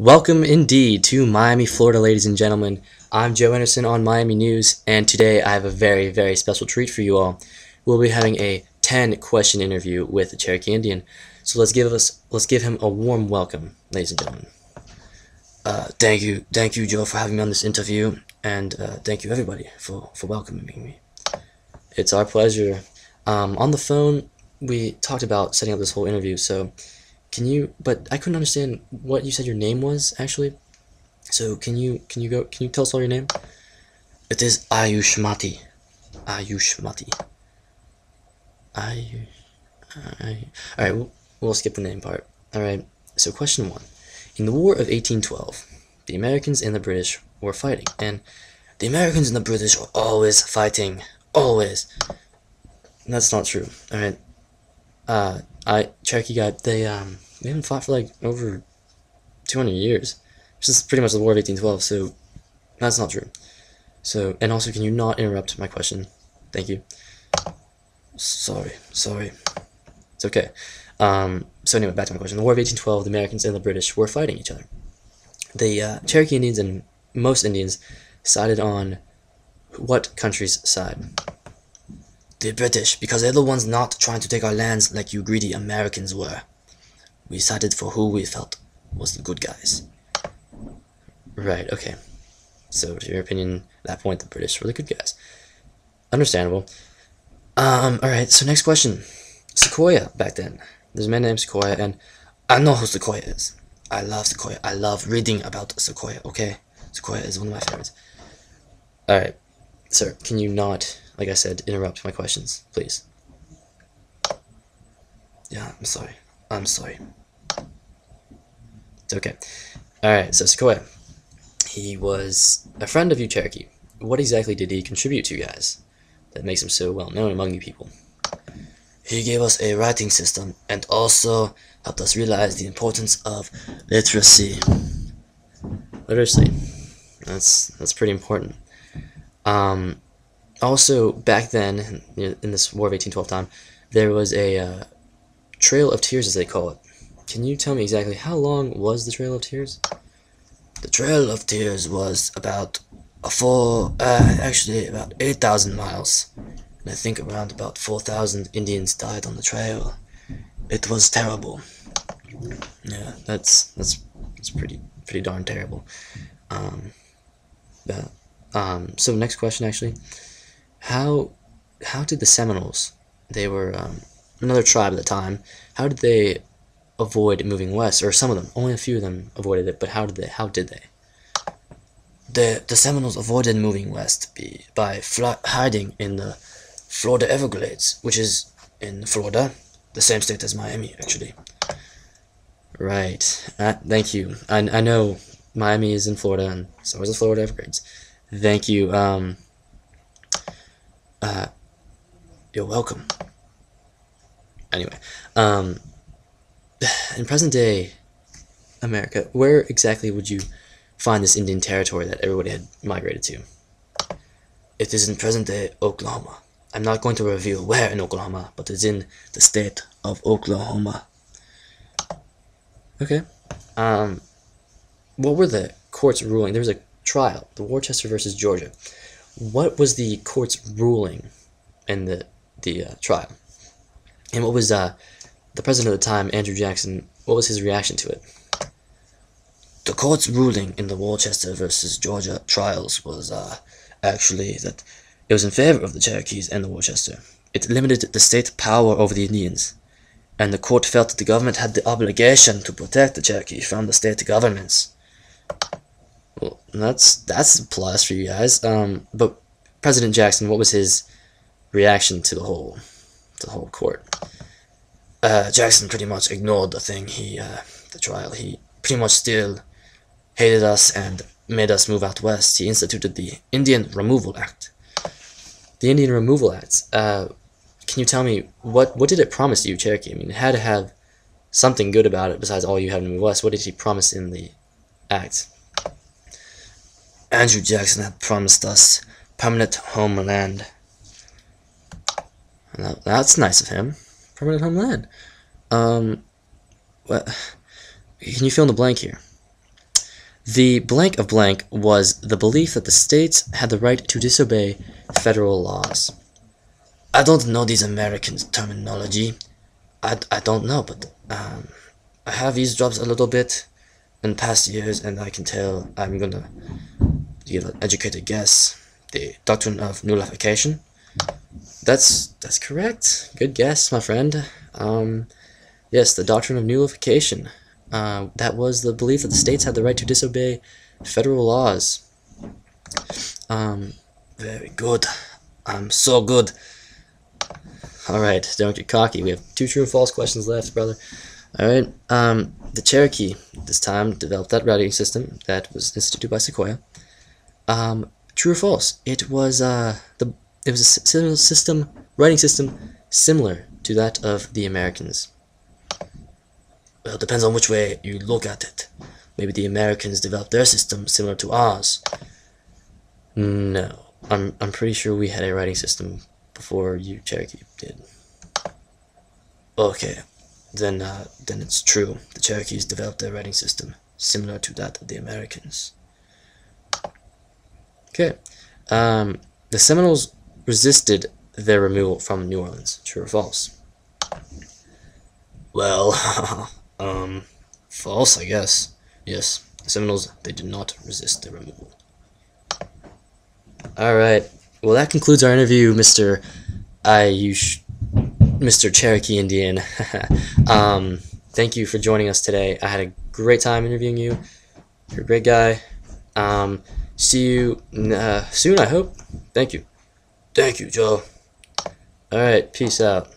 Welcome indeed to Miami, Florida, ladies and gentlemen. I'm Joe Anderson on Miami News, and today I have a very, very special treat for you all. We'll be having a 10-question interview with the Cherokee Indian. So let's give him a warm welcome, ladies and gentlemen. Thank you, Joe, for having me on this interview, and thank you, everybody, for welcoming me. It's our pleasure. On the phone, we talked about setting up this whole interview, so but I couldn't understand what you said your name was, actually. So can you tell us all your name? It is Ayushmati. Alright, we'll skip the name part. Alright, so question 1. In the War of 1812, the Americans and the British were fighting, and the Americans and the British were always fighting. Always. That's not true. Alright. Cherokee guy, they haven't fought for like over 200 years. This is pretty much the War of 1812, so that's not true. So, and also, can you not interrupt my question? Thank you. Sorry. It's okay. So anyway, back to my question. In the War of 1812, the Americans and the British were fighting each other. The Cherokee Indians and most Indians sided on what country's side? The British, because they're the ones not trying to take our lands like you greedy Americans were. We sided for who we felt was the good guys. Right, okay. So, to your opinion, at that point, the British were the good guys. Understandable. Alright, so next question. Sequoia, back then. There's a man named Sequoia, and I know who Sequoia is. I love Sequoia. I love reading about Sequoia, okay? Sequoia is one of my favorites. Alright, sir, can you not, like I said, interrupt my questions, please? Yeah, I'm sorry. It's okay. Alright, so Sequoia. He was a friend of you, Cherokee. What exactly did he contribute to you guys that makes him so well known among you people? He gave us a writing system and also helped us realize the importance of literacy. Literacy. That's pretty important. Also, back then, in this War of 1812 time, there was a Trail of Tears, as they call it. Can you tell me exactly how long was the Trail of Tears? The Trail of Tears was about about 8,000 miles. And I think around about 4,000 Indians died on the trail. It was terrible. Yeah, that's pretty darn terrible. So next question, actually. How did the Seminoles, they were another tribe at the time, how did they avoid moving west? Or some of them, only a few of them avoided it, but how did they? The Seminoles avoided moving west by hiding in the Florida Everglades, which is in Florida, the same state as Miami, actually. Right. Thank you. I know Miami is in Florida, and so is the Florida Everglades. Thank you. You're welcome. Anyway, in present-day America, where exactly would you find this Indian territory that everybody had migrated to? It is in present-day Oklahoma. I'm not going to reveal where in Oklahoma, but it's in the state of Oklahoma. Okay. What were the court's ruling? There was a trial, the Worcester versus Georgia. What was the court's ruling in the trial? And what was the president at the time, Andrew Jackson, what was his reaction to it? The court's ruling in the Worcester versus Georgia trials was actually that it was in favor of the Cherokees and the Worcester. It limited the state power over the Indians, and the court felt that the government had the obligation to protect the Cherokee from the state governments. Well, that's a plus for you guys. But President Jackson, what was his reaction to the whole court? Jackson pretty much ignored the trial. He pretty much still hated us and made us move out west. He instituted the Indian Removal Act. The Indian Removal Act. Can you tell me what did it promise you, Cherokee? I mean, it had to have something good about it besides all you had to move west. What did he promise in the act? Andrew Jackson had promised us permanent homeland. That's nice of him. Permanent homeland. What? Can you fill in the blank here? The blank of blank was the belief that the states had the right to disobey federal laws. I don't know these American terminology. I don't know, but I have eavesdropped a little bit in past years, and I can tell. I'm gonna give an educated guess. The doctrine of nullification. That's correct. Good guess, my friend. Yes, the doctrine of nullification. That was the belief that the states had the right to disobey federal laws. Very good. I'm so good. Alright, don't get cocky. We have 2 true and false questions left, brother. Alright, the Cherokee, this time, developed that writing system that was instituted by Sequoia. True or false? It was a writing system similar to that of the Americans. Well, it depends on which way you look at it. Maybe the Americans developed their system similar to ours. No, I'm pretty sure we had a writing system before you Cherokee did. Okay, then it's true. The Cherokees developed their writing system similar to that of the Americans. Okay, the Seminoles resisted their removal from New Orleans. True or false? Well, false, I guess. Yes, the Seminoles, they did not resist their removal. Alright, well that concludes our interview, Mr. Cherokee Indian. Thank you for joining us today. I had a great time interviewing you. You're a great guy. See you soon, I hope. Thank you. Thank you, Joe. Alright, peace out.